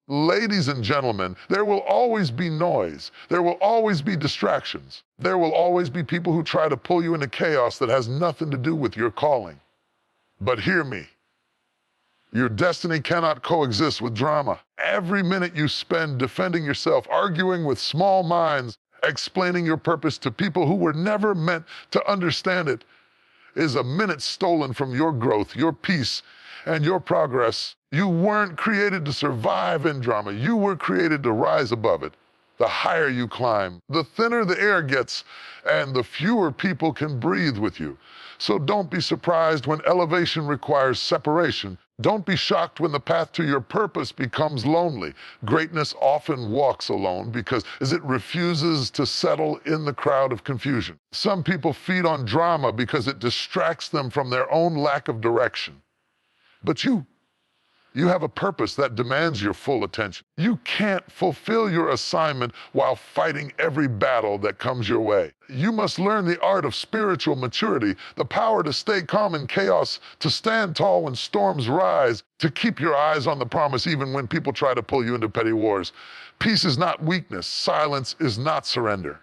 Ladies and gentlemen, there will always be noise. There will always be distractions. There will always be people who try to pull you into chaos that has nothing to do with your calling. But hear me. Your destiny cannot coexist with drama. Every minute you spend defending yourself, arguing with small minds, explaining your purpose to people who were never meant to understand it, is a minute stolen from your growth, your peace, and your progress. You weren't created to survive in drama. You were created to rise above it. The higher you climb, the thinner the air gets, and the fewer people can breathe with you. So don't be surprised when elevation requires separation. Don't be shocked when the path to your purpose becomes lonely. Greatness often walks alone because it refuses to settle in the crowd of confusion. Some people feed on drama because it distracts them from their own lack of direction. But you have a purpose that demands your full attention. You can't fulfill your assignment while fighting every battle that comes your way. You must learn the art of spiritual maturity, the power to stay calm in chaos, to stand tall when storms rise, to keep your eyes on the promise even when people try to pull you into petty wars. Peace is not weakness. Silence is not surrender.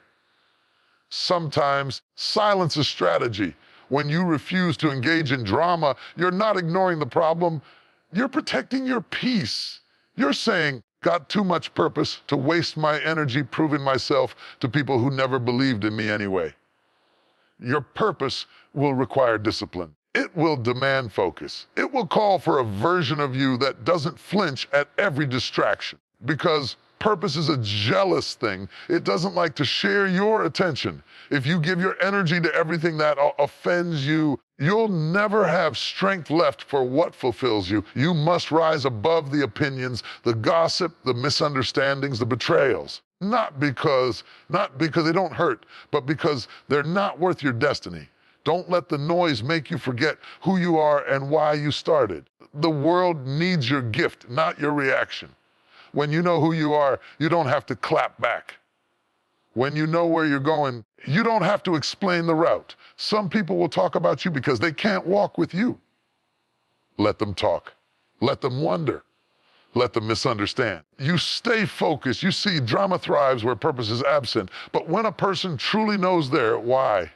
Sometimes silence is strategy. When you refuse to engage in drama, you're not ignoring the problem. You're protecting your peace. You're saying, got too much purpose to waste my energy proving myself to people who never believed in me anyway. Your purpose will require discipline. It will demand focus. It will call for a version of you that doesn't flinch at every distraction. Because purpose is a jealous thing. It doesn't like to share your attention. If you give your energy to everything that offends you, you'll never have strength left for what fulfills you. You must rise above the opinions, the gossip, the misunderstandings, the betrayals. Not because they don't hurt, but because they're not worth your destiny. Don't let the noise make you forget who you are and why you started. The world needs your gift, not your reaction. When you know who you are, you don't have to clap back. When you know where you're going, you don't have to explain the route. Some people will talk about you because they can't walk with you. Let them talk. Let them wonder. Let them misunderstand. You stay focused. You see, drama thrives where purpose is absent. But when a person truly knows their why,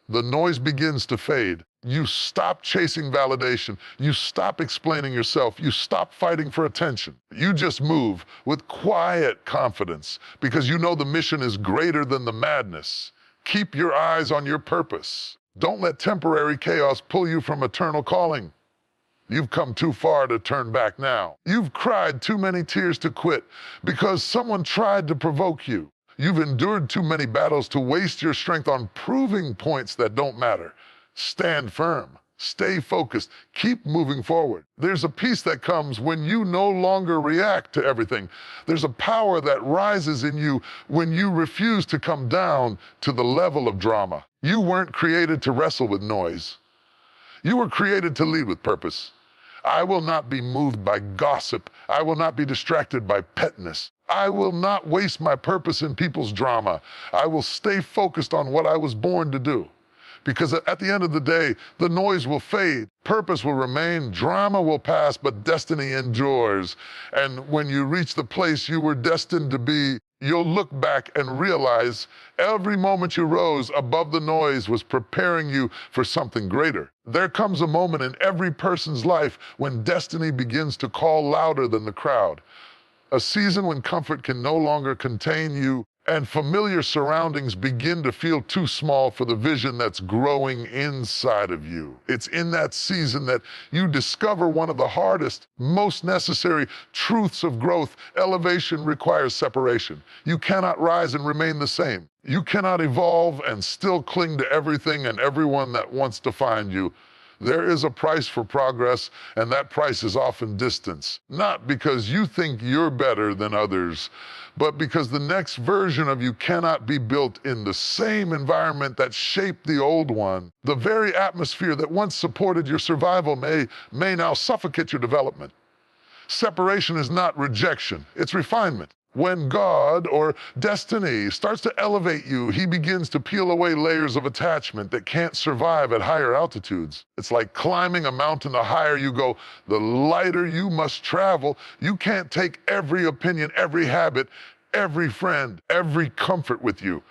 the noise begins to fade. You stop chasing validation. You stop explaining yourself. You stop fighting for attention. You just move with quiet confidence because you know the mission is greater than the madness. Keep your eyes on your purpose. Don't let temporary chaos pull you from eternal calling. You've come too far to turn back now. You've cried too many tears to quit because someone tried to provoke you. You've endured too many battles to waste your strength on proving points that don't matter. Stand firm. Stay focused. Keep moving forward. There's a peace that comes when you no longer react to everything. There's a power that rises in you when you refuse to come down to the level of drama. You weren't created to wrestle with noise. You were created to lead with purpose. I will not be moved by gossip. I will not be distracted by pettiness. I will not waste my purpose in people's drama. I will stay focused on what I was born to do. Because at the end of the day, the noise will fade, purpose will remain, drama will pass, but destiny endures. And when you reach the place you were destined to be, you'll look back and realize every moment you rose above the noise was preparing you for something greater. There comes a moment in every person's life when destiny begins to call louder than the crowd. A season when comfort can no longer contain you and familiar surroundings begin to feel too small for the vision that's growing inside of you. It's in that season that you discover one of the hardest, most necessary truths of growth. Elevation requires separation. You cannot rise and remain the same. You cannot evolve and still cling to everything and everyone that once defined you. There is a price for progress, and that price is often distance. Not because you think you're better than others, but because the next version of you cannot be built in the same environment that shaped the old one. The very atmosphere that once supported your survival may now suffocate your development. Separation is not rejection, it's refinement. When God or destiny starts to elevate you, he begins to peel away layers of attachment that can't survive at higher altitudes. It's like climbing a mountain. The higher you go, the lighter you must travel. You can't take every opinion, every habit, every friend, every comfort with you.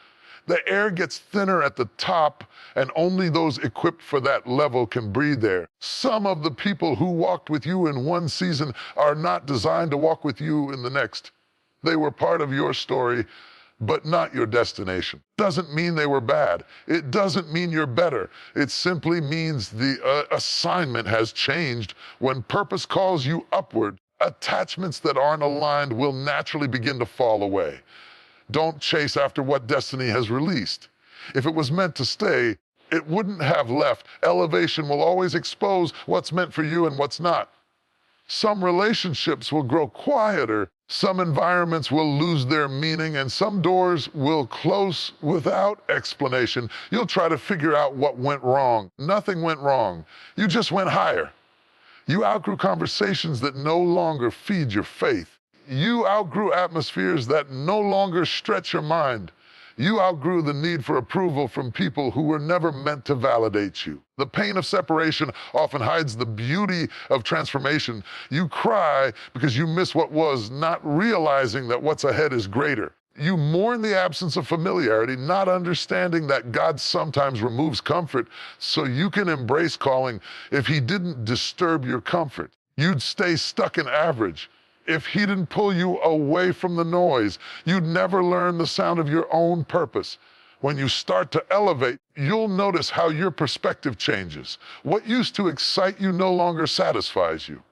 The air gets thinner at the top, and only those equipped for that level can breathe there. Some of the people who walked with you in one season are not designed to walk with you in the next. They were part of your story, but not your destination. Doesn't mean they were bad. It doesn't mean you're better. It simply means the assignment has changed. When purpose calls you upward, attachments that aren't aligned will naturally begin to fall away. Don't chase after what destiny has released. If it was meant to stay, it wouldn't have left. Elevation will always expose what's meant for you and what's not. Some relationships will grow quieter, some environments will lose their meaning, and some doors will close without explanation. You'll try to figure out what went wrong. Nothing went wrong. You just went higher. You outgrew conversations that no longer feed your faith. You outgrew atmospheres that no longer stretch your mind. You outgrew the need for approval from people who were never meant to validate you. The pain of separation often hides the beauty of transformation. You cry because you miss what was, not realizing that what's ahead is greater. You mourn the absence of familiarity, not understanding that God sometimes removes comfort so you can embrace calling. If he didn't disturb your comfort, you'd stay stuck in average. If he didn't pull you away from the noise, you'd never learn the sound of your own purpose. When you start to elevate, you'll notice how your perspective changes. What used to excite you no longer satisfies you.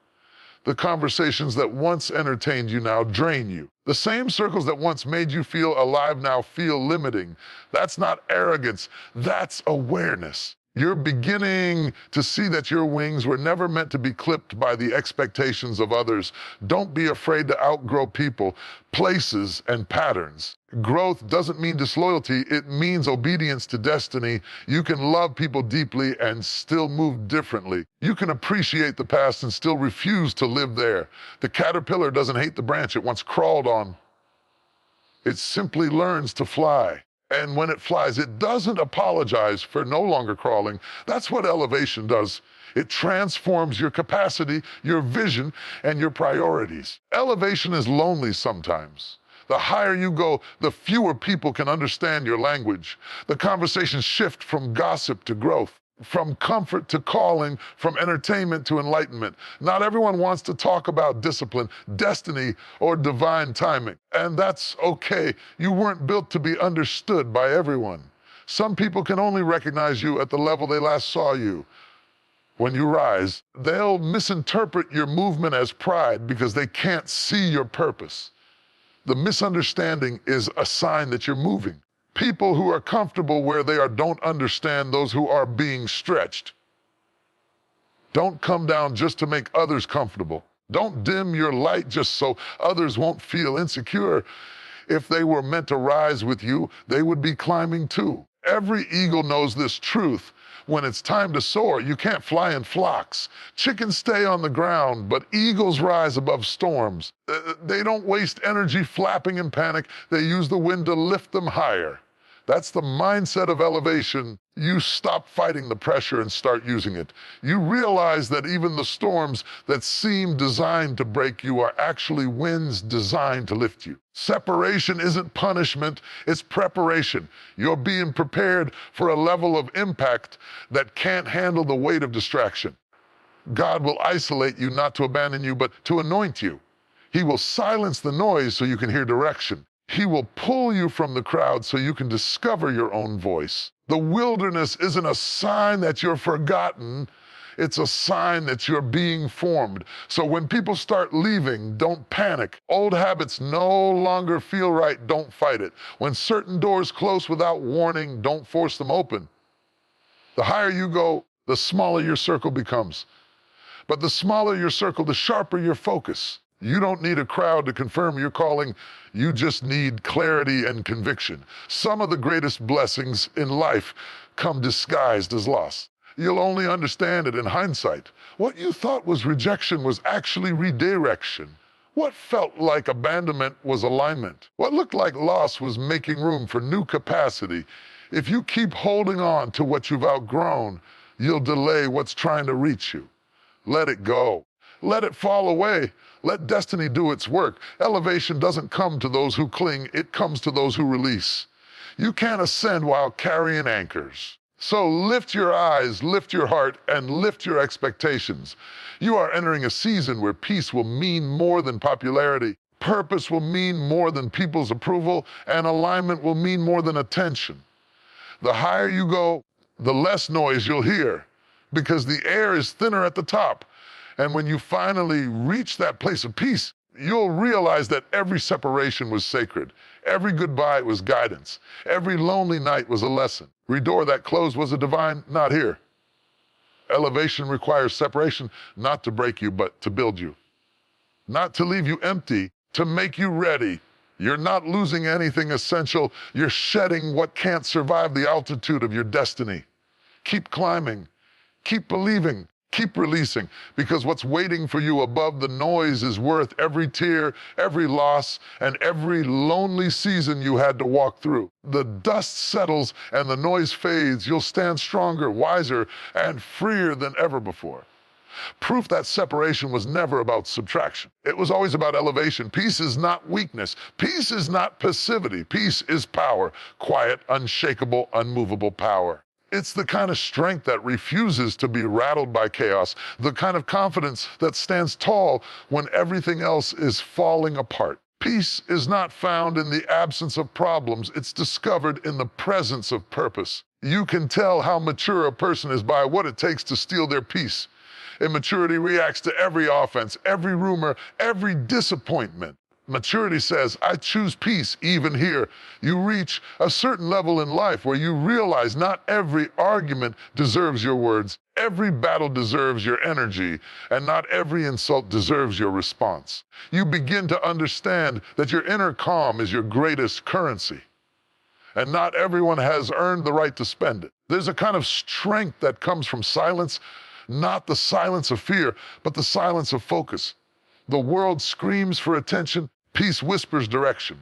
The conversations that once entertained you now drain you. The same circles that once made you feel alive now feel limiting. That's not arrogance, that's awareness. You're beginning to see that your wings were never meant to be clipped by the expectations of others. Don't be afraid to outgrow people, places, and patterns. Growth doesn't mean disloyalty, it means obedience to destiny. You can love people deeply and still move differently. You can appreciate the past and still refuse to live there. The caterpillar doesn't hate the branch it once crawled on. It simply learns to fly. And when it flies, it doesn't apologize for no longer crawling. That's what elevation does. It transforms your capacity, your vision, and your priorities. Elevation is lonely sometimes. The higher you go, the fewer people can understand your language. The conversations shift from gossip to growth, from comfort to calling, from entertainment to enlightenment. Not everyone wants to talk about discipline, destiny, or divine timing. And that's okay. You weren't built to be understood by everyone. Some people can only recognize you at the level they last saw you. When you rise, they'll misinterpret your movement as pride because they can't see your purpose. The misunderstanding is a sign that you're moving. People who are comfortable where they are don't understand those who are being stretched. Don't come down just to make others comfortable. Don't dim your light just so others won't feel insecure. If they were meant to rise with you, they would be climbing too. Every eagle knows this truth. When it's time to soar, you can't fly in flocks. Chickens stay on the ground, but eagles rise above storms. They don't waste energy flapping in panic. They use the wind to lift them higher. That's the mindset of elevation. You stop fighting the pressure and start using it. You realize that even the storms that seem designed to break you are actually winds designed to lift you. Separation isn't punishment, it's preparation. You're being prepared for a level of impact that can't handle the weight of distraction. God will isolate you not to abandon you, but to anoint you. He will silence the noise so you can hear direction. He will pull you from the crowd so you can discover your own voice. The wilderness isn't a sign that you're forgotten. It's a sign that you're being formed. So when people start leaving, don't panic. Old habits no longer feel right, don't fight it. When certain doors close without warning, don't force them open. The higher you go, the smaller your circle becomes. But the smaller your circle, the sharper your focus. You don't need a crowd to confirm your calling. You just need clarity and conviction. Some of the greatest blessings in life come disguised as loss. You'll only understand it in hindsight. What you thought was rejection was actually redirection. What felt like abandonment was alignment. What looked like loss was making room for new capacity. If you keep holding on to what you've outgrown, you'll delay what's trying to reach you. Let it go. Let it fall away. Let destiny do its work. Elevation doesn't come to those who cling, it comes to those who release. You can't ascend while carrying anchors. So lift your eyes, lift your heart, and lift your expectations. You are entering a season where peace will mean more than popularity, purpose will mean more than people's approval, and alignment will mean more than attention. The higher you go, the less noise you'll hear, because the air is thinner at the top. And when you finally reach that place of peace, you'll realize that every separation was sacred. Every goodbye was guidance. Every lonely night was a lesson. Every door that closed was a divine, not here. Elevation requires separation, not to break you, but to build you. Not to leave you empty, to make you ready. You're not losing anything essential. You're shedding what can't survive the altitude of your destiny. Keep climbing. Keep believing. Keep releasing, because what's waiting for you above the noise is worth every tear, every loss, and every lonely season you had to walk through. The dust settles and the noise fades. You'll stand stronger, wiser, and freer than ever before. Proof that separation was never about subtraction. It was always about elevation. Peace is not weakness. Peace is not passivity. Peace is power, quiet, unshakable, unmovable power. It's the kind of strength that refuses to be rattled by chaos, the kind of confidence that stands tall when everything else is falling apart. Peace is not found in the absence of problems, it's discovered in the presence of purpose. You can tell how mature a person is by what it takes to steal their peace. Immaturity reacts to every offense, every rumor, every disappointment. Maturity says, I choose peace even here. You reach a certain level in life where you realize not every argument deserves your words, every battle deserves your energy, and not every insult deserves your response. You begin to understand that your inner calm is your greatest currency, and not everyone has earned the right to spend it. There's a kind of strength that comes from silence, not the silence of fear, but the silence of focus. The world screams for attention, peace whispers direction.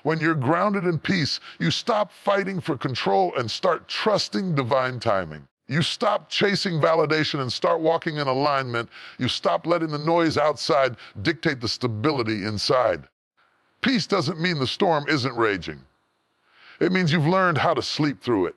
When you're grounded in peace, you stop fighting for control and start trusting divine timing. You stop chasing validation and start walking in alignment. You stop letting the noise outside dictate the stability inside. Peace doesn't mean the storm isn't raging. It means you've learned how to sleep through it.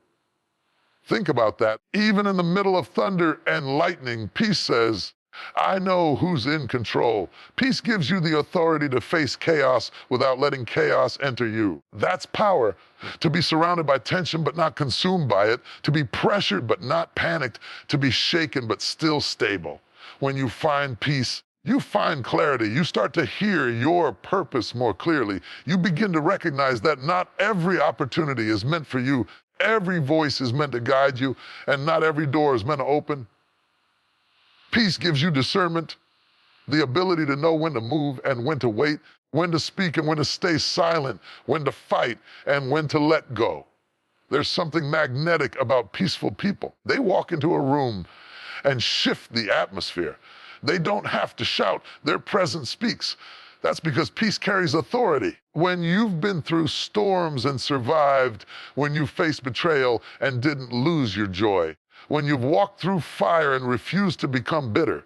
Think about that. Even in the middle of thunder and lightning, peace says, I know who's in control. Peace gives you the authority to face chaos without letting chaos enter you. That's power. To be surrounded by tension but not consumed by it. To be pressured but not panicked. To be shaken but still stable. When you find peace, you find clarity. You start to hear your purpose more clearly. You begin to recognize that not every opportunity is meant for you. Every voice is meant to guide you, and not every door is meant to open. Peace gives you discernment, the ability to know when to move and when to wait, when to speak and when to stay silent, when to fight and when to let go. There's something magnetic about peaceful people. They walk into a room and shift the atmosphere. They don't have to shout. Their presence speaks. That's because peace carries authority. When you've been through storms and survived, when you faced betrayal and didn't lose your joy, when you've walked through fire and refused to become bitter,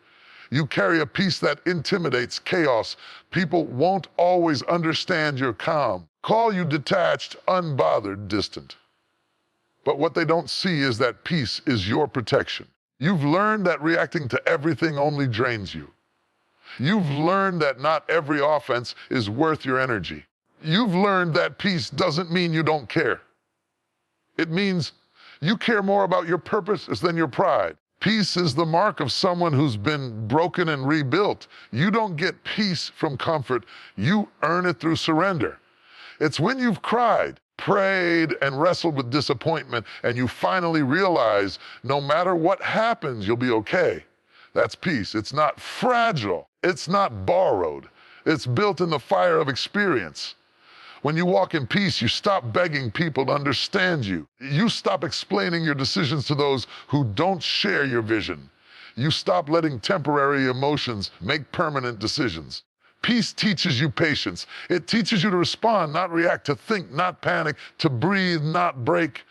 you carry a peace that intimidates chaos. People won't always understand your calm, call you detached, unbothered, distant. But what they don't see is that peace is your protection. You've learned that reacting to everything only drains you. You've learned that not every offense is worth your energy. You've learned that peace doesn't mean you don't care. It means you care more about your purpose than your pride. Peace is the mark of someone who's been broken and rebuilt. You don't get peace from comfort. You earn it through surrender. It's when you've cried, prayed, and wrestled with disappointment, and you finally realize no matter what happens, you'll be okay. That's peace. It's not fragile. It's not borrowed. It's built in the fire of experience. When you walk in peace, you stop begging people to understand you. You stop explaining your decisions to those who don't share your vision. You stop letting temporary emotions make permanent decisions. Peace teaches you patience. It teaches you to respond, not react, to think, not panic, to breathe, not break.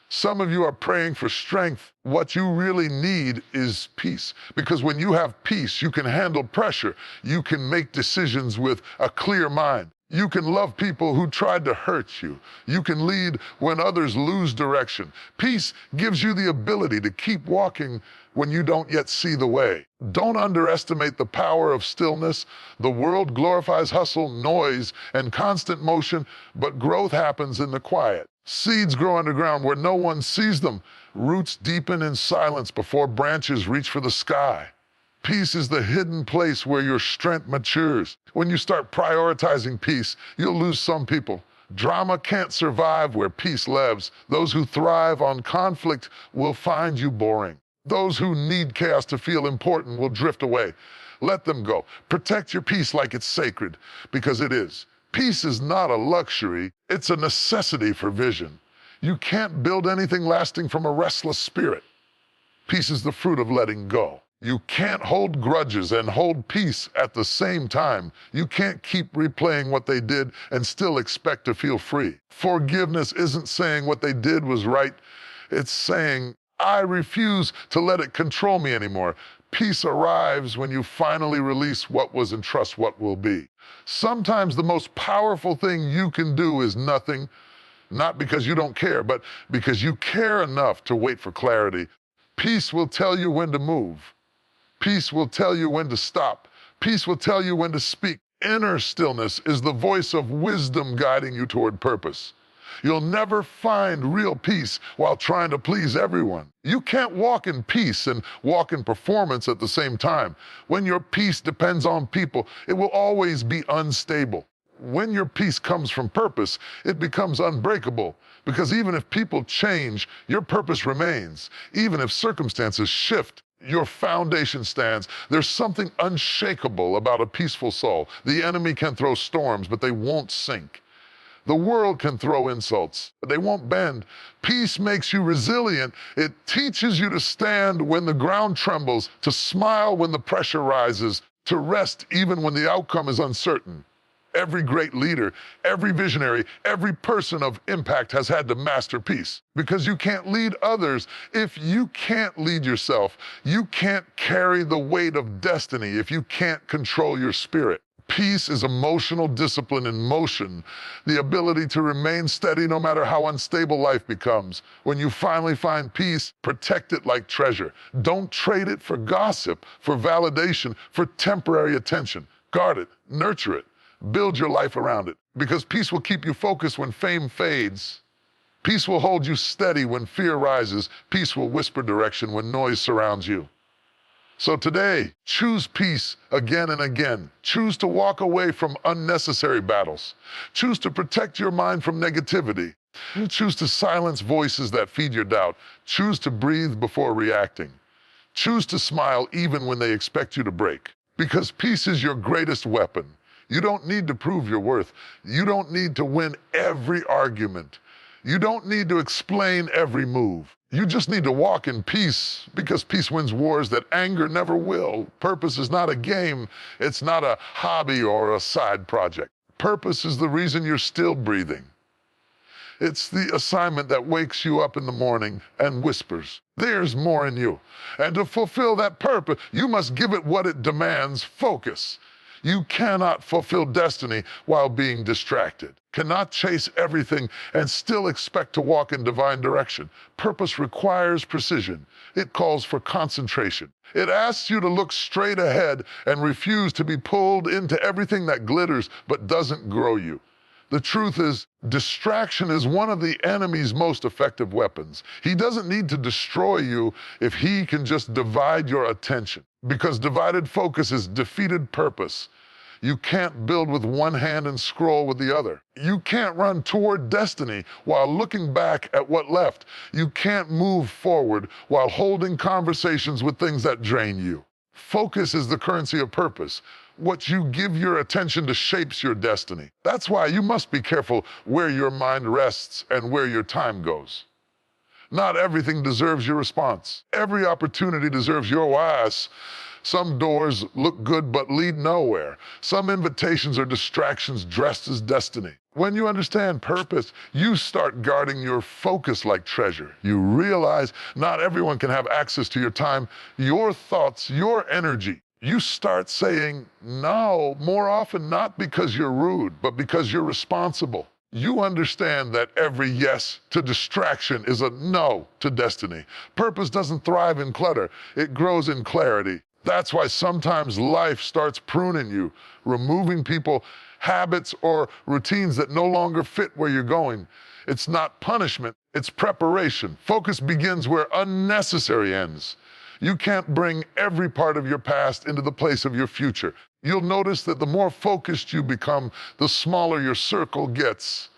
Some of you are praying for strength. What you really need is peace. Because when you have peace, you can handle pressure. You can make decisions with a clear mind. You can love people who tried to hurt you. You can lead when others lose direction. Peace gives you the ability to keep walking when you don't yet see the way. Don't underestimate the power of stillness. The world glorifies hustle, noise, and constant motion, but growth happens in the quiet. Seeds grow underground where no one sees them. Roots deepen in silence before branches reach for the sky. Peace is the hidden place where your strength matures. When you start prioritizing peace, you'll lose some people. Drama can't survive where peace lives. Those who thrive on conflict will find you boring. Those who need chaos to feel important will drift away. Let them go. Protect your peace like it's sacred, because it is. Peace is not a luxury, it's a necessity for vision. You can't build anything lasting from a restless spirit. Peace is the fruit of letting go. You can't hold grudges and hold peace at the same time. You can't keep replaying what they did and still expect to feel free. Forgiveness isn't saying what they did was right. It's saying, I refuse to let it control me anymore. Peace arrives when you finally release what was and trust what will be. Sometimes the most powerful thing you can do is nothing, not because you don't care, but because you care enough to wait for clarity. Peace will tell you when to move. Peace will tell you when to stop. Peace will tell you when to speak. Inner stillness is the voice of wisdom guiding you toward purpose. You'll never find real peace while trying to please everyone. You can't walk in peace and walk in performance at the same time. When your peace depends on people, it will always be unstable. When your peace comes from purpose, it becomes unbreakable. Because even if people change, your purpose remains. Even if circumstances shift, your foundation stands. There's something unshakable about a peaceful soul. The enemy can throw storms, but they won't sink. The world can throw insults, but they won't bend. Peace makes you resilient. It teaches you to stand when the ground trembles, to smile when the pressure rises, to rest even when the outcome is uncertain. Every great leader, every visionary, every person of impact has had to master peace. Because you can't lead others if you can't lead yourself. You can't carry the weight of destiny if you can't control your spirit. Peace is emotional discipline in motion, the ability to remain steady no matter how unstable life becomes. When you finally find peace, protect it like treasure. Don't trade it for gossip, for validation, for temporary attention. Guard it, nurture it. Build your life around it, because peace will keep you focused when fame fades. Peace will hold you steady when fear rises. Peace will whisper direction when noise surrounds you. So today, choose peace again and again. Choose to walk away from unnecessary battles. Choose to protect your mind from negativity. Choose to silence voices that feed your doubt. Choose to breathe before reacting. Choose to smile even when they expect you to break. Because peace is your greatest weapon. You don't need to prove your worth. You don't need to win every argument. You don't need to explain every move. You just need to walk in peace, because peace wins wars that anger never will. Purpose is not a game. It's not a hobby or a side project. Purpose is the reason you're still breathing. It's the assignment that wakes you up in the morning and whispers, there's more in you. And to fulfill that purpose, you must give it what it demands, focus. You cannot fulfill destiny while being distracted. Cannot chase everything and still expect to walk in divine direction. Purpose requires precision. It calls for concentration. It asks you to look straight ahead and refuse to be pulled into everything that glitters but doesn't grow you. The truth is, distraction is one of the enemy's most effective weapons. He doesn't need to destroy you if he can just divide your attention. Because divided focus is defeated purpose. You can't build with one hand and scroll with the other. You can't run toward destiny while looking back at what left. You can't move forward while holding conversations with things that drain you. Focus is the currency of purpose. What you give your attention to shapes your destiny. That's why you must be careful where your mind rests and where your time goes. Not everything deserves your response. Every opportunity deserves your wise. Some doors look good but lead nowhere. Some invitations are distractions dressed as destiny. When you understand purpose, you start guarding your focus like treasure. You realize not everyone can have access to your time, your thoughts, your energy. You start saying no more often, not because you're rude, but because you're responsible. You understand that every yes to distraction is a no to destiny. Purpose doesn't thrive in clutter, it grows in clarity. That's why sometimes life starts pruning you, removing people, habits, or routines that no longer fit where you're going. It's not punishment, it's preparation. Focus begins where unnecessary ends. You can't bring every part of your past into the place of your future. You'll notice that the more focused you become, the smaller your circle gets.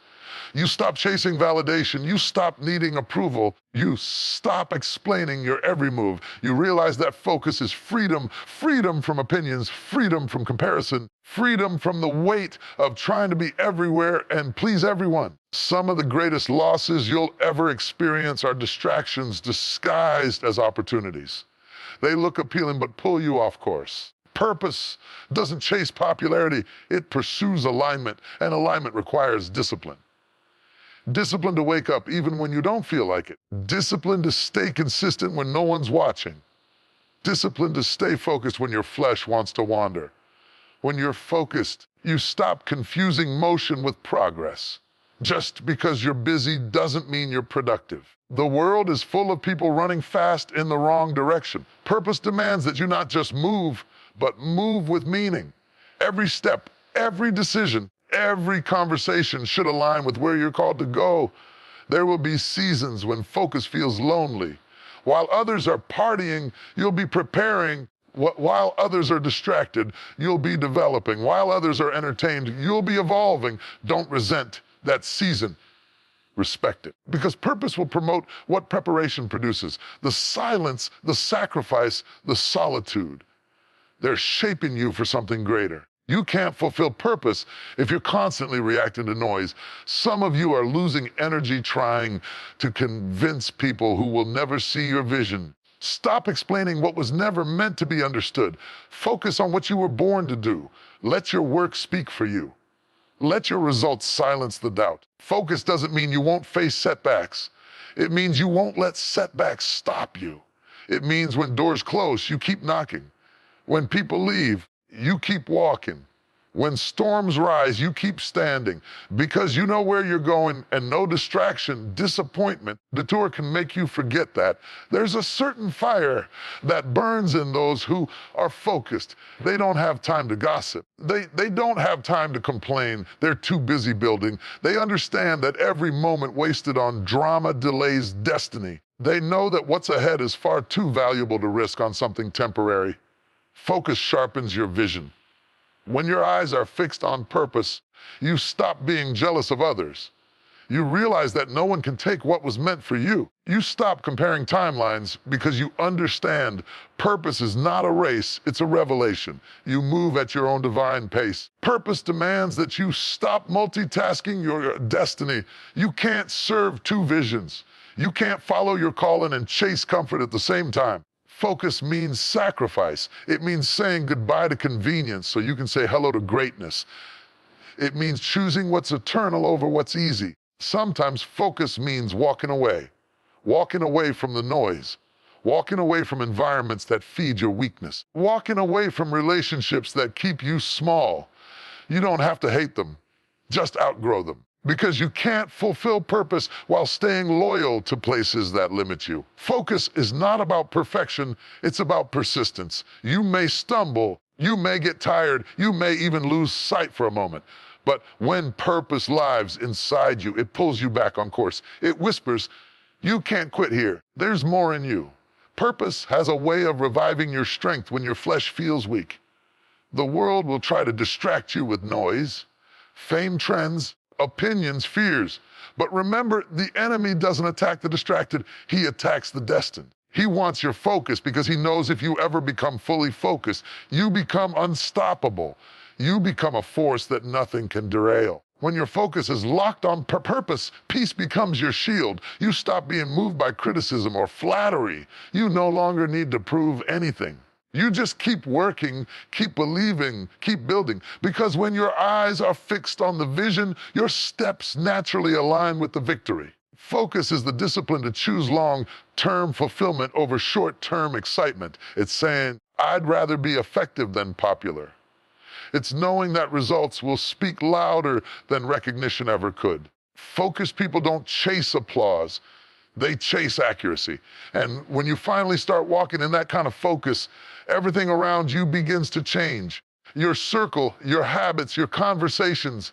You stop chasing validation. You stop needing approval. You stop explaining your every move. You realize that focus is freedom. Freedom from opinions, freedom from comparison, freedom from the weight of trying to be everywhere and please everyone. Some of the greatest losses you'll ever experience are distractions disguised as opportunities. They look appealing but pull you off course. Purpose doesn't chase popularity, it pursues alignment, and alignment requires discipline. Discipline to wake up even when you don't feel like it. Discipline to stay consistent when no one's watching. Discipline to stay focused when your flesh wants to wander. When you're focused, you stop confusing motion with progress. Just because you're busy doesn't mean you're productive. The world is full of people running fast in the wrong direction. Purpose demands that you not just move, but move with meaning. Every step, every decision, every conversation should align with where you're called to go. There will be seasons when focus feels lonely. While others are partying, you'll be preparing. While others are distracted, you'll be developing. While others are entertained, you'll be evolving. Don't resent that season. Respect it. Because purpose will promote what preparation produces. The silence, the sacrifice, the solitude. They're shaping you for something greater. You can't fulfill purpose if you're constantly reacting to noise. Some of you are losing energy trying to convince people who will never see your vision. Stop explaining what was never meant to be understood. Focus on what you were born to do. Let your work speak for you. Let your results silence the doubt. Focus doesn't mean you won't face setbacks. It means you won't let setbacks stop you. It means when doors close, you keep knocking. When people leave, you keep walking. When storms rise, you keep standing because you know where you're going and no distraction, disappointment, detour can make you forget that. There's a certain fire that burns in those who are focused. They don't have time to gossip. They don't have time to complain. They're too busy building. They understand that every moment wasted on drama delays destiny. They know that what's ahead is far too valuable to risk on something temporary. Focus sharpens your vision. When your eyes are fixed on purpose, you stop being jealous of others. You realize that no one can take what was meant for you. You stop comparing timelines because you understand purpose is not a race, it's a revelation. You move at your own divine pace. Purpose demands that you stop multitasking your destiny. You can't serve two visions. You can't follow your calling and chase comfort at the same time. Focus means sacrifice. It means saying goodbye to convenience so you can say hello to greatness. It means choosing what's eternal over what's easy. Sometimes focus means walking away from the noise, walking away from environments that feed your weakness, walking away from relationships that keep you small. You don't have to hate them, just outgrow them. Because you can't fulfill purpose while staying loyal to places that limit you. Focus is not about perfection, it's about persistence. You may stumble, you may get tired, you may even lose sight for a moment. But when purpose lives inside you, it pulls you back on course. It whispers, you can't quit here, there's more in you. Purpose has a way of reviving your strength when your flesh feels weak. The world will try to distract you with noise, fame trends, opinions, fears. But remember, the enemy doesn't attack the distracted, he attacks the destined. He wants your focus because he knows if you ever become fully focused, you become unstoppable. You become a force that nothing can derail. When your focus is locked on purpose, peace becomes your shield. You stop being moved by criticism or flattery. You no longer need to prove anything. You just keep working, keep believing, keep building. Because when your eyes are fixed on the vision, your steps naturally align with the victory. Focus is the discipline to choose long-term fulfillment over short-term excitement. It's saying, I'd rather be effective than popular. It's knowing that results will speak louder than recognition ever could. Focused people don't chase applause. They chase accuracy. And when you finally start walking in that kind of focus, everything around you begins to change. Your circle, your habits, your conversations,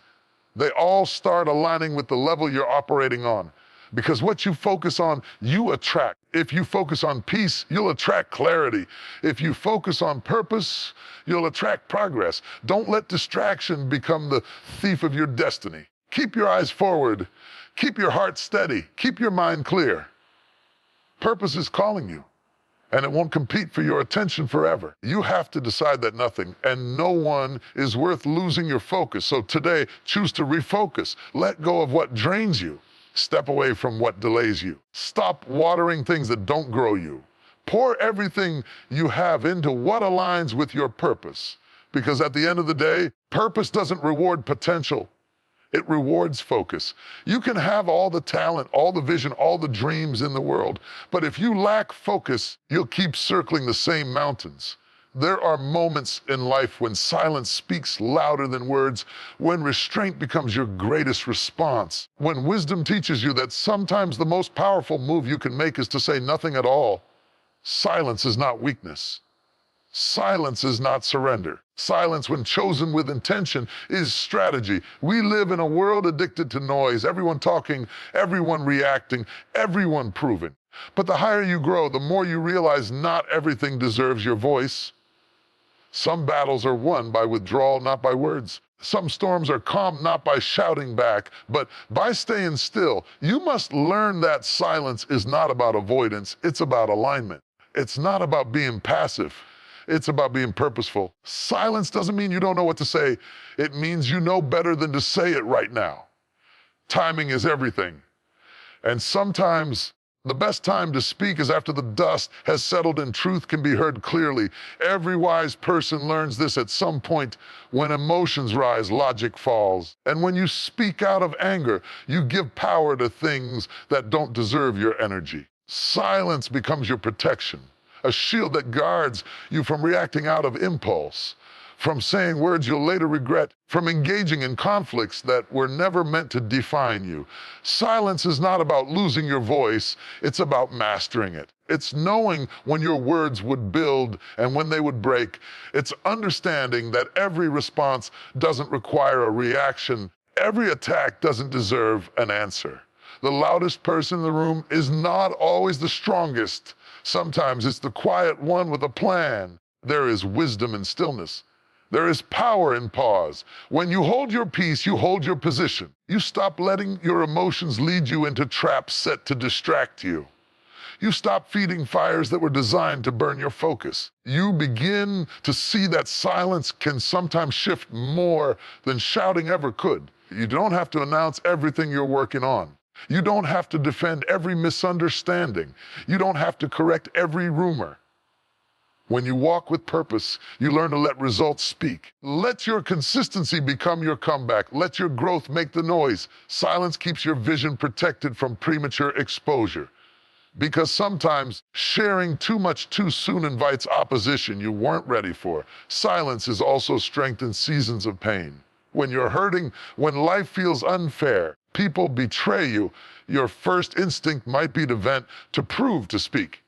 they all start aligning with the level you're operating on. Because what you focus on, you attract. If you focus on peace, you'll attract clarity. If you focus on purpose, you'll attract progress. Don't let distraction become the thief of your destiny. Keep your eyes forward. Keep your heart steady. Keep your mind clear. Purpose is calling you, and it won't compete for your attention forever. You have to decide that nothing and no one is worth losing your focus. So today, choose to refocus. Let go of what drains you. Step away from what delays you. Stop watering things that don't grow you. Pour everything you have into what aligns with your purpose. Because at the end of the day, purpose doesn't reward potential. It rewards focus. You can have all the talent, all the vision, all the dreams in the world, but if you lack focus, you'll keep circling the same mountains. There are moments in life when silence speaks louder than words, when restraint becomes your greatest response, when wisdom teaches you that sometimes the most powerful move you can make is to say nothing at all. Silence is not weakness. Silence is not surrender. Silence, when chosen with intention, is strategy. We live in a world addicted to noise, everyone talking, everyone reacting, everyone proving. But the higher you grow, the more you realize not everything deserves your voice. Some battles are won by withdrawal, not by words. Some storms are calmed not by shouting back, but by staying still. You must learn that silence is not about avoidance, it's about alignment. It's not about being passive. It's about being purposeful. Silence doesn't mean you don't know what to say. It means you know better than to say it right now. Timing is everything. And sometimes the best time to speak is after the dust has settled and truth can be heard clearly. Every wise person learns this at some point. When emotions rise, logic falls. And when you speak out of anger, you give power to things that don't deserve your energy. Silence becomes your protection. A shield that guards you from reacting out of impulse, from saying words you'll later regret, from engaging in conflicts that were never meant to define you. Silence is not about losing your voice, it's about mastering it. It's knowing when your words would build and when they would break. It's understanding that every response doesn't require a reaction. Every attack doesn't deserve an answer. The loudest person in the room is not always the strongest. Sometimes it's the quiet one with a plan. There is wisdom in stillness. There is power in pause. When you hold your peace, you hold your position. You stop letting your emotions lead you into traps set to distract you. You stop feeding fires that were designed to burn your focus. You begin to see that silence can sometimes shift more than shouting ever could. You don't have to announce everything you're working on. You don't have to defend every misunderstanding. You don't have to correct every rumor. When you walk with purpose, you learn to let results speak. Let your consistency become your comeback. Let your growth make the noise. Silence keeps your vision protected from premature exposure. Because sometimes sharing too much too soon invites opposition you weren't ready for. Silence is also strength in seasons of pain. When you're hurting, when life feels unfair, people betray you, your first instinct might be to vent, to prove, to speak.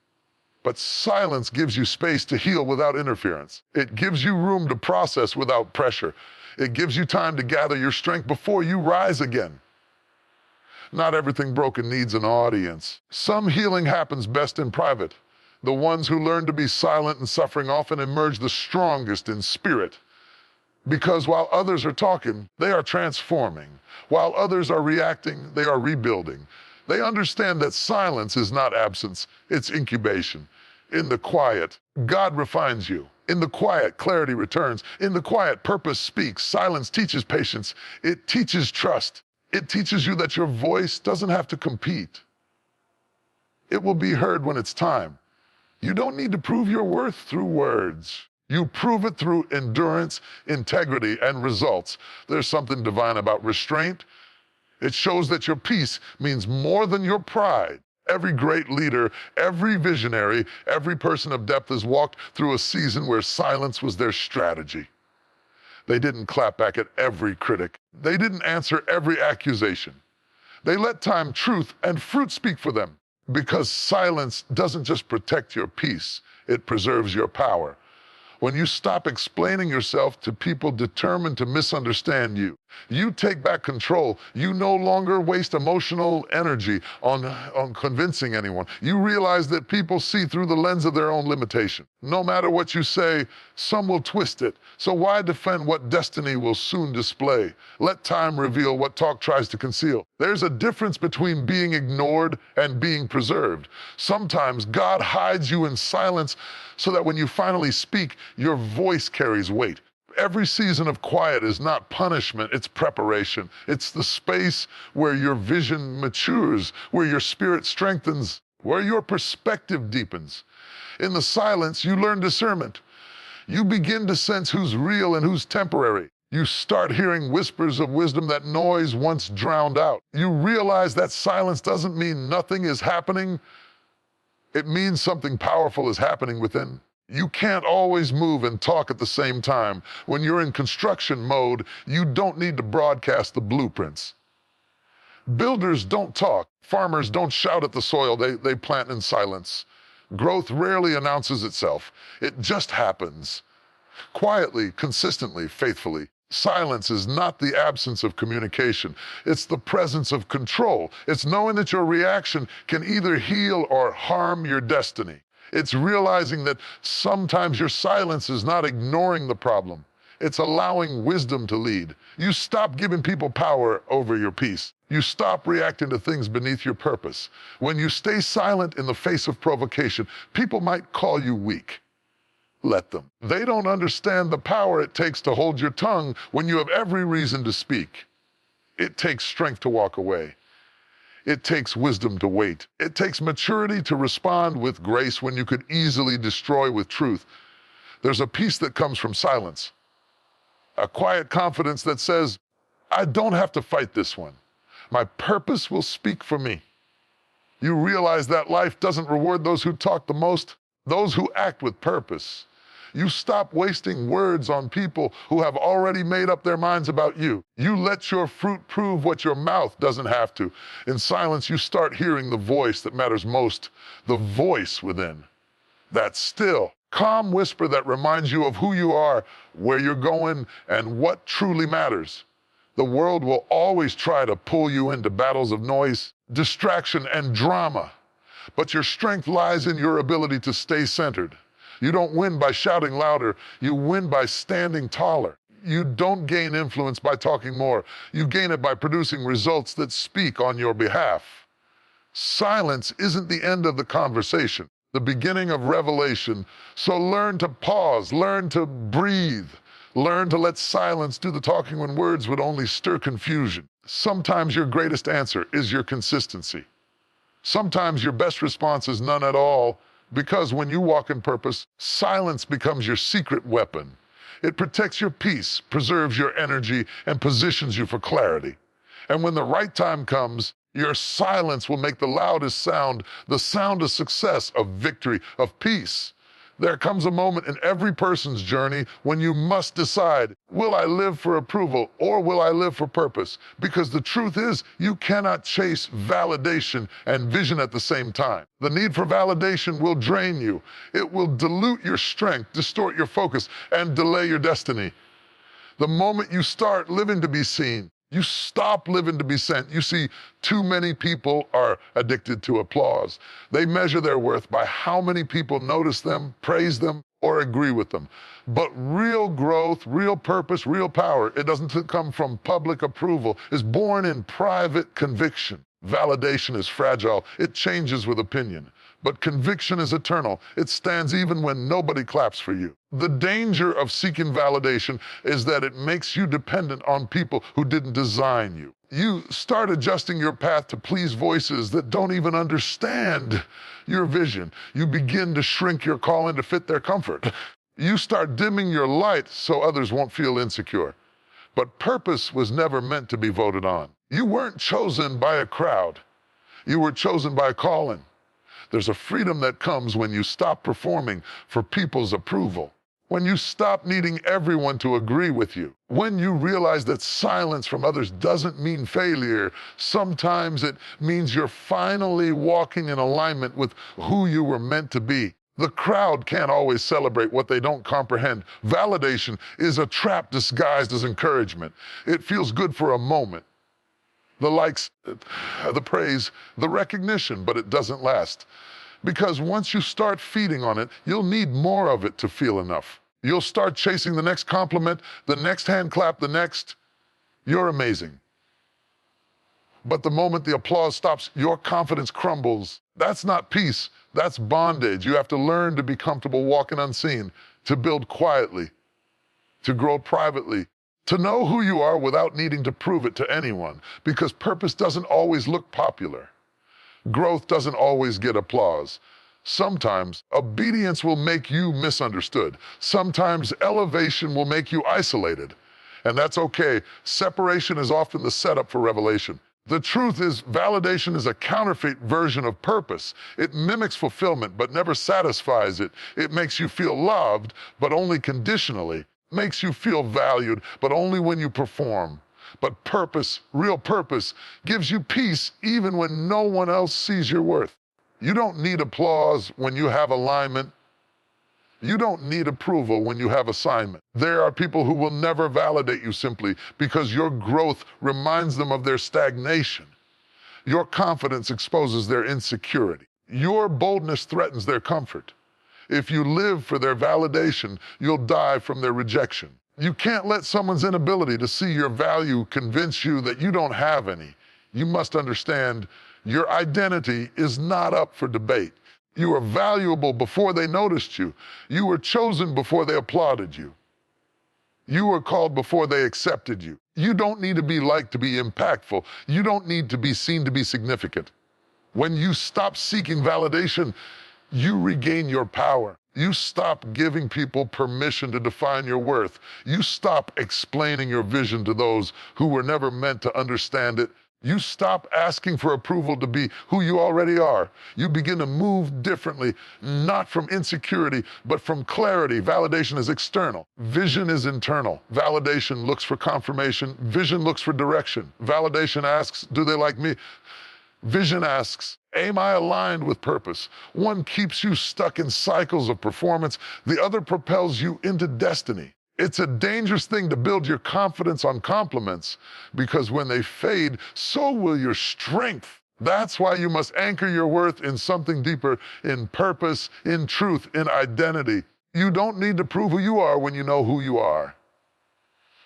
But silence gives you space to heal without interference. It gives you room to process without pressure. It gives you time to gather your strength before you rise again. Not everything broken needs an audience. Some healing happens best in private. The ones who learn to be silent and suffering often emerge the strongest in spirit. Because while others are talking, they are transforming. While others are reacting, they are rebuilding. They understand that silence is not absence, it's incubation. In the quiet, God refines you. In the quiet, clarity returns. In the quiet, purpose speaks. Silence teaches patience. It teaches trust. It teaches you that your voice doesn't have to compete. It will be heard when it's time. You don't need to prove your worth through words. You prove it through endurance, integrity, and results. There's something divine about restraint. It shows that your peace means more than your pride. Every great leader, every visionary, every person of depth has walked through a season where silence was their strategy. They didn't clap back at every critic. They didn't answer every accusation. They let time, truth, and fruit speak for them. Because silence doesn't just protect your peace, it preserves your power. When you stop explaining yourself to people determined to misunderstand you, you take back control. You no longer waste emotional energy on convincing anyone. You realize that people see through the lens of their own limitation. No matter what you say, some will twist it. So why defend what destiny will soon display? Let time reveal what talk tries to conceal. There's a difference between being ignored and being preserved. Sometimes God hides you in silence so that when you finally speak, your voice carries weight. Every season of quiet is not punishment, it's preparation. It's the space where your vision matures, where your spirit strengthens, where your perspective deepens. In the silence, you learn discernment. You begin to sense who's real and who's temporary. You start hearing whispers of wisdom that noise once drowned out. You realize that silence doesn't mean nothing is happening. It means something powerful is happening within. You can't always move and talk at the same time. When you're in construction mode, you don't need to broadcast the blueprints. Builders don't talk. Farmers don't shout at the soil. They plant in silence. Growth rarely announces itself. It just happens. Quietly, consistently, faithfully. Silence is not the absence of communication. It's the presence of control. It's knowing that your reaction can either heal or harm your destiny. It's realizing that sometimes your silence is not ignoring the problem. It's allowing wisdom to lead. You stop giving people power over your peace. You stop reacting to things beneath your purpose. When you stay silent in the face of provocation, people might call you weak. Let them. They don't understand the power it takes to hold your tongue when you have every reason to speak. It takes strength to walk away. It takes wisdom to wait. It takes maturity to respond with grace when you could easily destroy with truth. There's a peace that comes from silence. A quiet confidence that says, I don't have to fight this one. My purpose will speak for me. You realize that life doesn't reward those who talk the most, those who act with purpose. You stop wasting words on people who have already made up their minds about you. You let your fruit prove what your mouth doesn't have to. In silence, you start hearing the voice that matters most, the voice within. That still, calm whisper that reminds you of who you are, where you're going, and what truly matters. The world will always try to pull you into battles of noise, distraction, and drama. But your strength lies in your ability to stay centered. You don't win by shouting louder. You win by standing taller. You don't gain influence by talking more. You gain it by producing results that speak on your behalf. Silence isn't the end of the conversation, the beginning of revelation. So learn to pause, learn to breathe, learn to let silence do the talking when words would only stir confusion. Sometimes your greatest answer is your consistency. Sometimes your best response is none at all, because when you walk in purpose, silence becomes your secret weapon. It protects your peace, preserves your energy, and positions you for clarity. And when the right time comes, your silence will make the loudest sound, the sound of success, of victory, of peace. There comes a moment in every person's journey when you must decide, will I live for approval or will I live for purpose? Because the truth is, you cannot chase validation and vision at the same time. The need for validation will drain you. It will dilute your strength, distort your focus, and delay your destiny. The moment you start living to be seen, you stop living to be sent. You see, too many people are addicted to applause. They measure their worth by how many people notice them, praise them, or agree with them. But real growth, real purpose, real power, it doesn't come from public approval. It's born in private conviction. Validation is fragile. It changes with opinion. But conviction is eternal. It stands even when nobody claps for you. The danger of seeking validation is that it makes you dependent on people who didn't design you. You start adjusting your path to please voices that don't even understand your vision. You begin to shrink your calling to fit their comfort. You start dimming your light so others won't feel insecure. But purpose was never meant to be voted on. You weren't chosen by a crowd. You were chosen by a calling. There's a freedom that comes when you stop performing for people's approval. When you stop needing everyone to agree with you. When you realize that silence from others doesn't mean failure. Sometimes it means you're finally walking in alignment with who you were meant to be. The crowd can't always celebrate what they don't comprehend. Validation is a trap disguised as encouragement. It feels good for a moment. The likes, the praise, the recognition, but it doesn't last. Because once you start feeding on it, you'll need more of it to feel enough. You'll start chasing the next compliment, the next hand clap, the next, "You're amazing." But the moment the applause stops, your confidence crumbles. That's not peace, that's bondage. You have to learn to be comfortable walking unseen, to build quietly, to grow privately, to know who you are without needing to prove it to anyone, because purpose doesn't always look popular. Growth doesn't always get applause. Sometimes obedience will make you misunderstood. Sometimes elevation will make you isolated. And that's okay. Separation is often the setup for revelation. The truth is, validation is a counterfeit version of purpose. It mimics fulfillment, but never satisfies it. It makes you feel loved, but only conditionally. Makes you feel valued, but only when you perform. But purpose, real purpose, gives you peace even when no one else sees your worth. You don't need applause when you have alignment. You don't need approval when you have assignment. There are people who will never validate you simply because your growth reminds them of their stagnation. Your confidence exposes their insecurity. Your boldness threatens their comfort. If you live for their validation, you'll die from their rejection. You can't let someone's inability to see your value convince you that you don't have any. You must understand your identity is not up for debate. You were valuable before they noticed you. You were chosen before they applauded you. You were called before they accepted you. You don't need to be liked to be impactful. You don't need to be seen to be significant. When you stop seeking validation, you regain your power. You stop giving people permission to define your worth. You stop explaining your vision to those who were never meant to understand it. You stop asking for approval to be who you already are. You begin to move differently, not from insecurity, but from clarity. Validation is external. Vision is internal. Validation looks for confirmation. Vision looks for direction. Validation asks, do they like me? Vision asks, am I aligned with purpose? One keeps you stuck in cycles of performance. The other propels you into destiny. It's a dangerous thing to build your confidence on compliments, because when they fade, so will your strength. That's why you must anchor your worth in something deeper, in purpose, in truth, in identity. You don't need to prove who you are when you know who you are.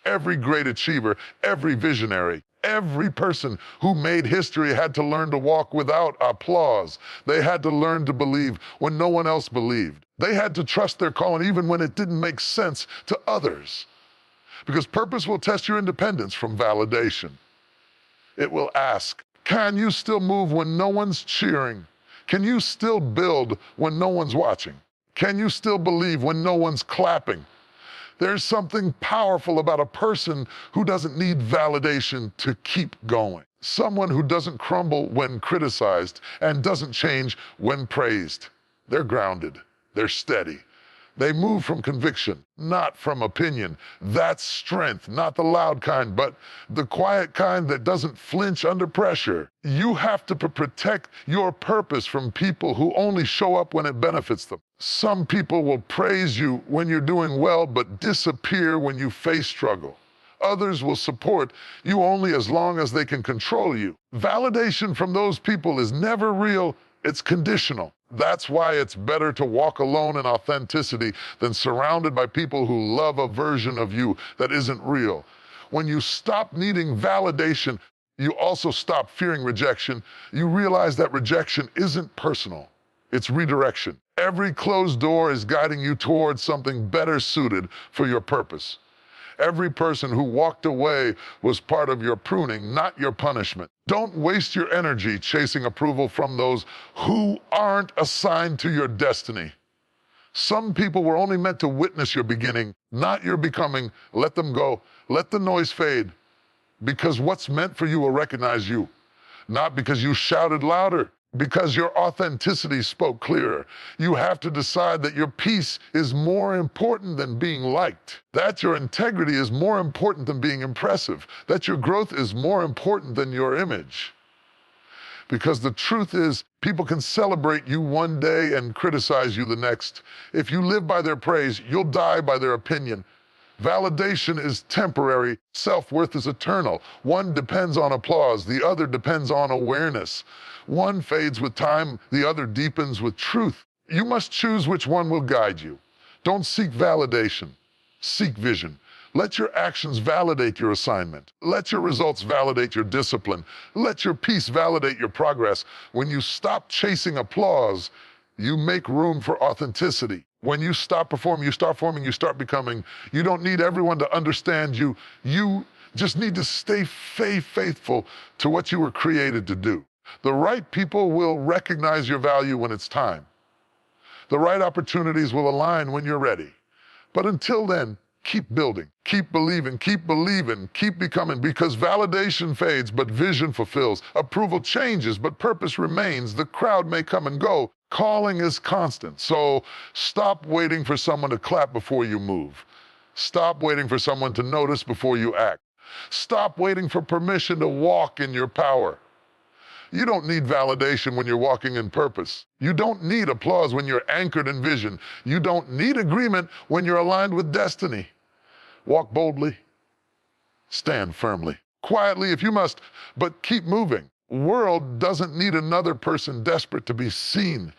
Every great achiever, every visionary, every person who made history had to learn to walk without applause. They had to learn to believe when no one else believed. They had to trust their calling even when it didn't make sense to others. Because purpose will test your independence from validation. It will ask, can you still move when no one's cheering? Can you still build when no one's watching? Can you still believe when no one's clapping? There's something powerful about a person who doesn't need validation to keep going. Someone who doesn't crumble when criticized and doesn't change when praised. They're grounded. They're steady. They move from conviction, not from opinion. That's strength, not the loud kind, but the quiet kind that doesn't flinch under pressure. You have to protect your purpose from people who only show up when it benefits them. Some people will praise you when you're doing well, but disappear when you face struggle. Others will support you only as long as they can control you. Validation from those people is never real, it's conditional. That's why it's better to walk alone in authenticity than surrounded by people who love a version of you that isn't real. When you stop needing validation, you also stop fearing rejection. You realize that rejection isn't personal. It's redirection. Every closed door is guiding you towards something better suited for your purpose. Every person who walked away was part of your pruning, not your punishment. Don't waste your energy chasing approval from those who aren't assigned to your destiny. Some people were only meant to witness your beginning, not your becoming. Let them go. Let the noise fade. Because what's meant for you will recognize you. Not because you shouted louder, because your authenticity spoke clearer. You have to decide that your peace is more important than being liked, that your integrity is more important than being impressive, that your growth is more important than your image. Because the truth is, people can celebrate you one day and criticize you the next. If you live by their praise, you'll die by their opinion. Validation is temporary. Self-worth is eternal. One depends on applause. The other depends on awareness. One fades with time. The other deepens with truth. You must choose which one will guide you. Don't seek validation. Seek vision. Let your actions validate your assignment. Let your results validate your discipline. Let your peace validate your progress. When you stop chasing applause, you make room for authenticity. When you stop performing, you start forming, you start becoming. You don't need everyone to understand you. You just need to stay faithful to what you were created to do. The right people will recognize your value when it's time. The right opportunities will align when you're ready. But until then, keep building, keep believing, keep becoming, because validation fades, but vision fulfills. Approval changes, but purpose remains. The crowd may come and go. Calling is constant, so stop waiting for someone to clap before you move. Stop waiting for someone to notice before you act. Stop waiting for permission to walk in your power. You don't need validation when you're walking in purpose. You don't need applause when you're anchored in vision. You don't need agreement when you're aligned with destiny. Walk boldly, stand firmly, quietly if you must, but keep moving. World doesn't need another person desperate to be seen.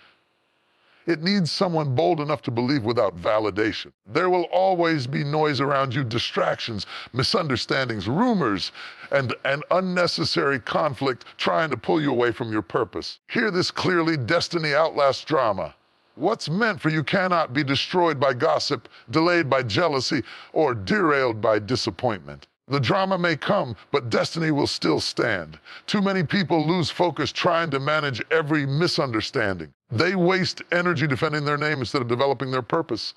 It needs someone bold enough to believe without validation. There will always be noise around you, distractions, misunderstandings, rumors, and an unnecessary conflict trying to pull you away from your purpose. Hear this clearly: destiny outlasts drama. What's meant for you cannot be destroyed by gossip, delayed by jealousy, or derailed by disappointment. The drama may come, but destiny will still stand. Too many people lose focus trying to manage every misunderstanding. They waste energy defending their name instead of developing their purpose.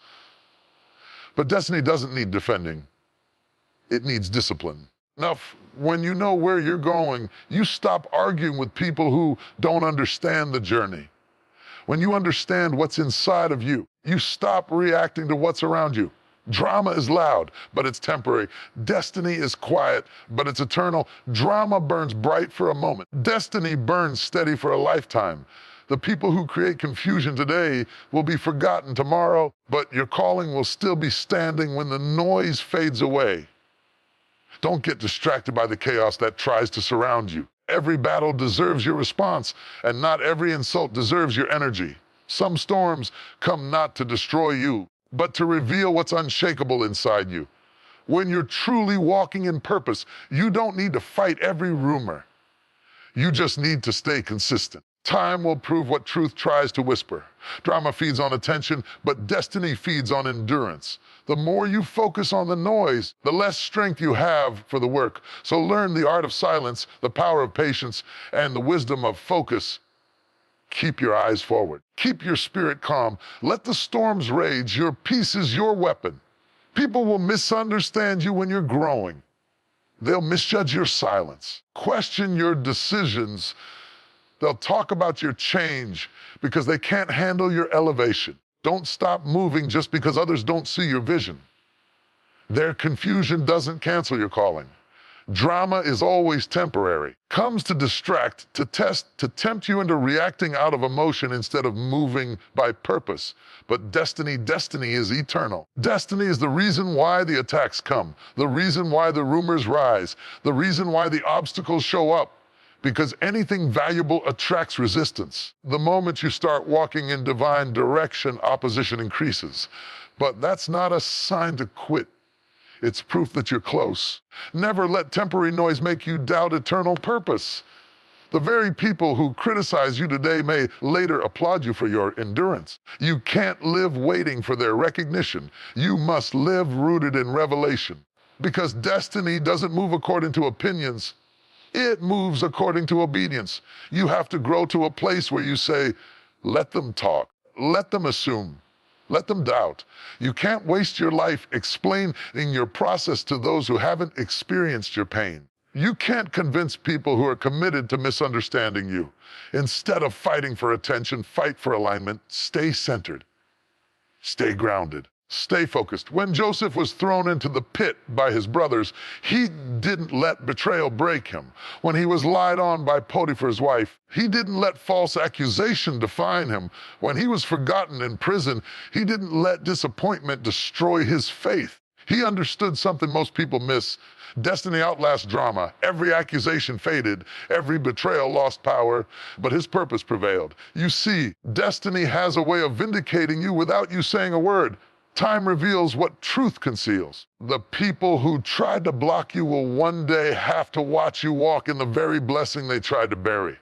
But destiny doesn't need defending. It needs discipline. Now, when you know where you're going, you stop arguing with people who don't understand the journey. When you understand what's inside of you, you stop reacting to what's around you. Drama is loud, but it's temporary. Destiny is quiet, but it's eternal. Drama burns bright for a moment. Destiny burns steady for a lifetime. The people who create confusion today will be forgotten tomorrow, but your calling will still be standing when the noise fades away. Don't get distracted by the chaos that tries to surround you. Every battle deserves your response, and not every insult deserves your energy. Some storms come not to destroy you, but to reveal what's unshakable inside you. When you're truly walking in purpose, you don't need to fight every rumor. You just need to stay consistent. Time will prove what truth tries to whisper. Drama feeds on attention, but destiny feeds on endurance. The more you focus on the noise, the less strength you have for the work. So learn the art of silence, the power of patience, and the wisdom of focus. Keep your eyes forward. Keep your spirit calm. Let the storms rage. Your peace is your weapon. People will misunderstand you when you're growing. They'll misjudge your silence, question your decisions. They'll talk about your change because they can't handle your elevation. Don't stop moving just because others don't see your vision. Their confusion doesn't cancel your calling. Drama is always temporary. Comes to distract, to test, to tempt you into reacting out of emotion instead of moving by purpose. But destiny is eternal. Destiny is the reason why the attacks come, the reason why the rumors rise, the reason why the obstacles show up. Because anything valuable attracts resistance. The moment you start walking in divine direction, opposition increases. But that's not a sign to quit. It's proof that you're close. Never let temporary noise make you doubt eternal purpose. The very people who criticize you today may later applaud you for your endurance. You can't live waiting for their recognition. You must live rooted in revelation. Because destiny doesn't move according to opinions. It moves according to obedience. You have to grow to a place where you say, let them talk, let them assume, let them doubt. You can't waste your life explaining your process to those who haven't experienced your pain. You can't convince people who are committed to misunderstanding you. Instead of fighting for attention, fight for alignment. Stay centered. Stay grounded. Stay focused. When Joseph was thrown into the pit by his brothers, he didn't let betrayal break him. When he was lied on by Potiphar's wife, he didn't let false accusation define him. When he was forgotten in prison, he didn't let disappointment destroy his faith. He understood something most people miss. Destiny outlasts drama. Every accusation faded. Every betrayal lost power. But his purpose prevailed. You see, destiny has a way of vindicating you without you saying a word. Time reveals what truth conceals. The people who tried to block you will one day have to watch you walk in the very blessing they tried to bury.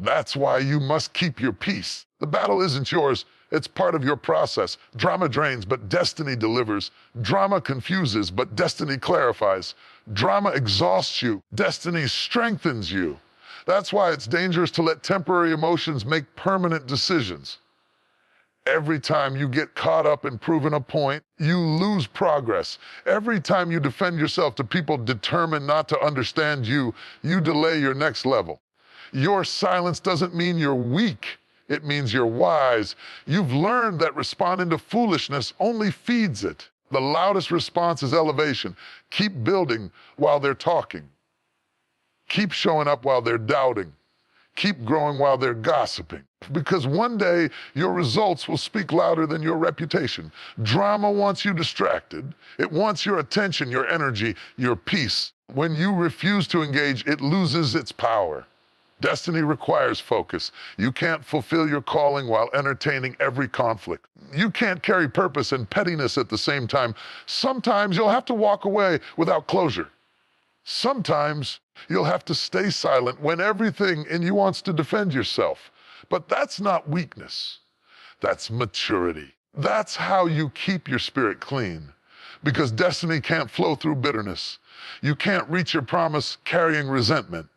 That's why you must keep your peace. The battle isn't yours. It's part of your process. Drama drains, but destiny delivers. Drama confuses, but destiny clarifies. Drama exhausts you. Destiny strengthens you. That's why it's dangerous to let temporary emotions make permanent decisions. Every time you get caught up in proving a point, you lose progress. Every time you defend yourself to people determined not to understand you, you delay your next level. Your silence doesn't mean you're weak. It means you're wise. You've learned that responding to foolishness only feeds it. The loudest response is elevation. Keep building while they're talking. Keep showing up while they're doubting. Keep growing while they're gossiping. Because one day, your results will speak louder than your reputation. Drama wants you distracted. It wants your attention, your energy, your peace. When you refuse to engage, it loses its power. Destiny requires focus. You can't fulfill your calling while entertaining every conflict. You can't carry purpose and pettiness at the same time. Sometimes you'll have to walk away without closure. Sometimes you'll have to stay silent when everything in you wants to defend yourself. But that's not weakness. That's maturity. That's how you keep your spirit clean. Because destiny can't flow through bitterness. You can't reach your promise carrying resentment.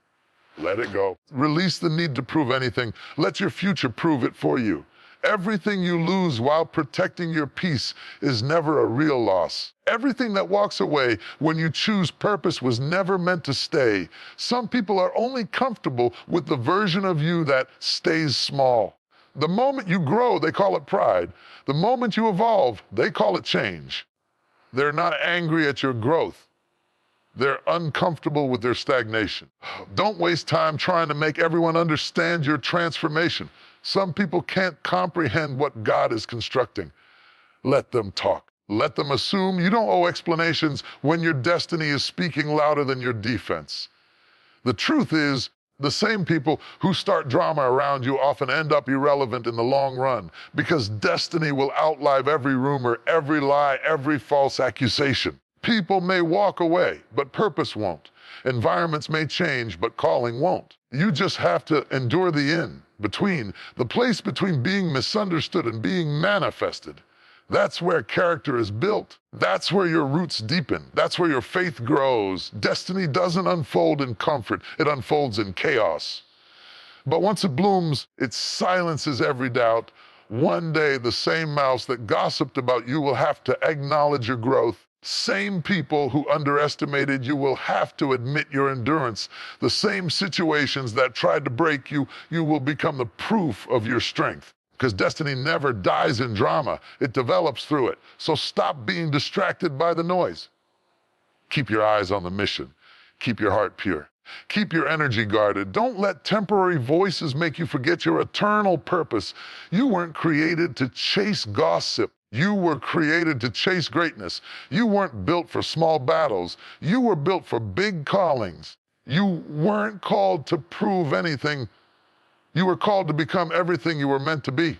Let it go. Release the need to prove anything. Let your future prove it for you. Everything you lose while protecting your peace is never a real loss. Everything that walks away when you choose purpose was never meant to stay. Some people are only comfortable with the version of you that stays small. The moment you grow, they call it pride. The moment you evolve, they call it change. They're not angry at your growth. They're uncomfortable with their stagnation. Don't waste time trying to make everyone understand your transformation. Some people can't comprehend what God is constructing. Let them talk. Let them assume you don't owe explanations when your destiny is speaking louder than your defense. The truth is, the same people who start drama around you often end up irrelevant in the long run because destiny will outlive every rumor, every lie, every false accusation. People may walk away, but purpose won't. Environments may change, but calling won't. You just have to endure the the place between being misunderstood and being manifested. That's where character is built. That's where your roots deepen. That's where your faith grows. Destiny doesn't unfold in comfort. It unfolds in chaos. But once it blooms, it silences every doubt. One day, the same mouse that gossiped about you will have to acknowledge your growth. Same people who underestimated you will have to admit your endurance. The same situations that tried to break you, you will become the proof of your strength. Because destiny never dies in drama. It develops through it. So stop being distracted by the noise. Keep your eyes on the mission. Keep your heart pure. Keep your energy guarded. Don't let temporary voices make you forget your eternal purpose. You weren't created to chase gossip. You were created to chase greatness. You weren't built for small battles. You were built for big callings. You weren't called to prove anything. You were called to become everything you were meant to be.